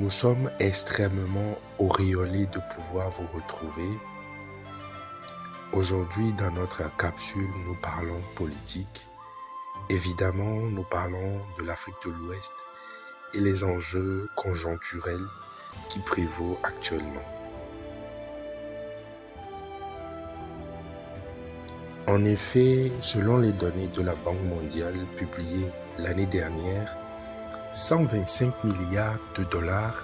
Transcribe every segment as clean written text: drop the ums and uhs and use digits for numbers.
Nous sommes extrêmement auréolés de pouvoir vous retrouver. Aujourd'hui, dans notre capsule, nous parlons politique. Évidemment, nous parlons de l'Afrique de l'Ouest et les enjeux conjoncturels qui prévaut actuellement. En effet, selon les données de la Banque mondiale publiées l'année dernière, 125 milliards de dollars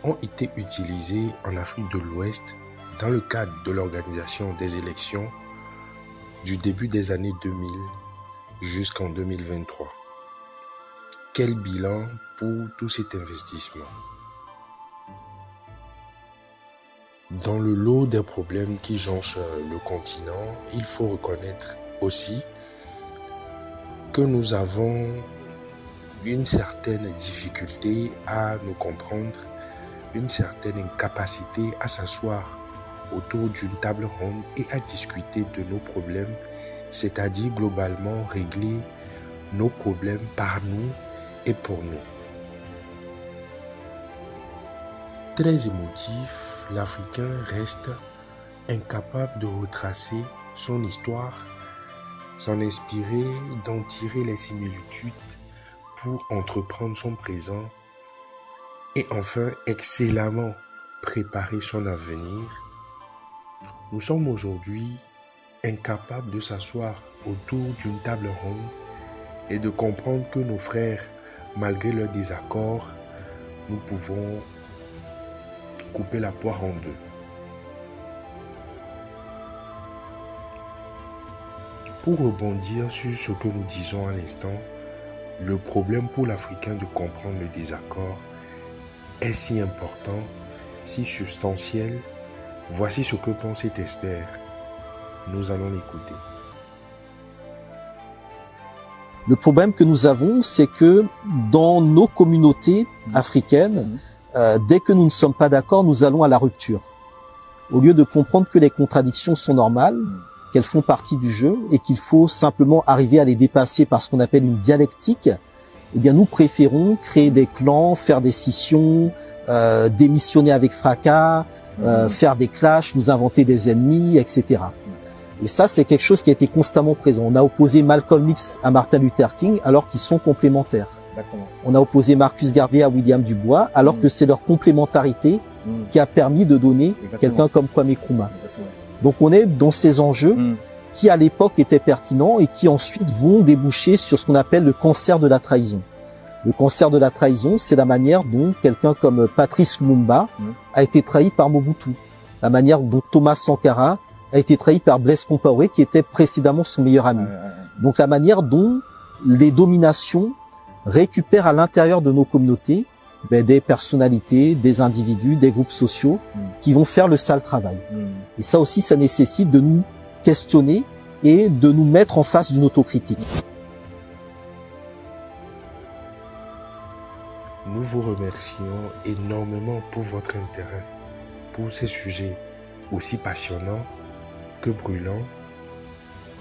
ont été utilisés en Afrique de l'Ouest dans le cadre de l'organisation des élections du début des années 2000 jusqu'en 2023. Quel bilan pour tout cet investissement? Dans le lot des problèmes qui jonchent le continent, il faut reconnaître aussi que nous avons une certaine difficulté à nous comprendre, une certaine incapacité à s'asseoir autour d'une table ronde et à discuter de nos problèmes, c'est-à-dire globalement régler nos problèmes par nous et pour nous. Très émotif, l'Africain reste incapable de retracer son histoire, s'en inspirer, d'en tirer les similitudes pour entreprendre son présent et enfin excellemment préparer son avenir. Nous sommes aujourd'hui incapables de s'asseoir autour d'une table ronde et de comprendre que nos frères, malgré leurs désaccords, nous pouvons couper la poire en deux. Pour rebondir sur ce que nous disons à l'instant, le problème pour l'Africain de comprendre le désaccord est si important, si substantiel. Voici ce que pense cet expert. Nous allons l'écouter. Le problème que nous avons, c'est que dans nos communautés africaines, dès que nous ne sommes pas d'accord, nous allons à la rupture. Au lieu de comprendre que les contradictions sont normales, qu'elles font partie du jeu et qu'il faut simplement arriver à les dépasser par ce qu'on appelle une dialectique, eh bien nous préférons créer des clans, faire des scissions, démissionner avec fracas, faire des clashs, nous inventer des ennemis, etc. Et ça, c'est quelque chose qui a été constamment présent. On a opposé Malcolm X à Martin Luther King alors qu'ils sont complémentaires. Exactement. On a opposé Marcus Garvey à William Du Bois alors que c'est leur complémentarité qui a permis de donner quelqu'un comme Kwame Nkrumah. Exactement. Donc on est dans ces enjeux qui à l'époque étaient pertinents et qui ensuite vont déboucher sur ce qu'on appelle le cancer de la trahison. Le cancer de la trahison, c'est la manière dont quelqu'un comme Patrice Lumumba a été trahi par Mobutu. La manière dont Thomas Sankara a été trahi par Blaise Compaoré, qui était précédemment son meilleur ami. Donc la manière dont les dominations récupèrent à l'intérieur de nos communautés des personnalités, des individus, des groupes sociaux qui vont faire le sale travail. Et ça aussi, ça nécessite de nous questionner et de nous mettre en face d'une autocritique. Nous vous remercions énormément pour votre intérêt, pour ces sujets aussi passionnants que brûlants.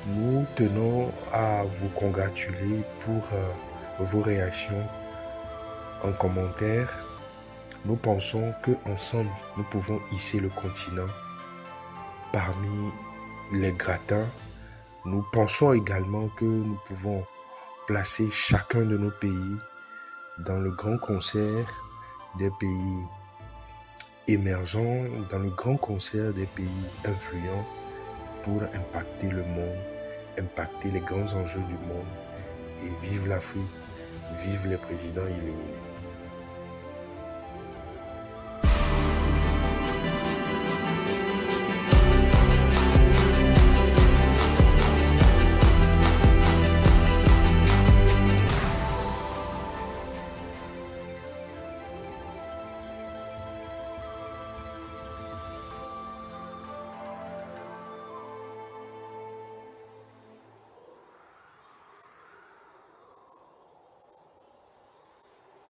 Nous tenons à vous congratuler pour vos réactions en commentaire. Nous pensons qu'ensemble, nous pouvons hisser le continent parmi les gradins. Nous pensons également que nous pouvons placer chacun de nos pays dans le grand concert des pays émergents, dans le grand concert des pays influents pour impacter le monde, impacter les grands enjeux du monde. Et vive l'Afrique, vive les présidents illuminés.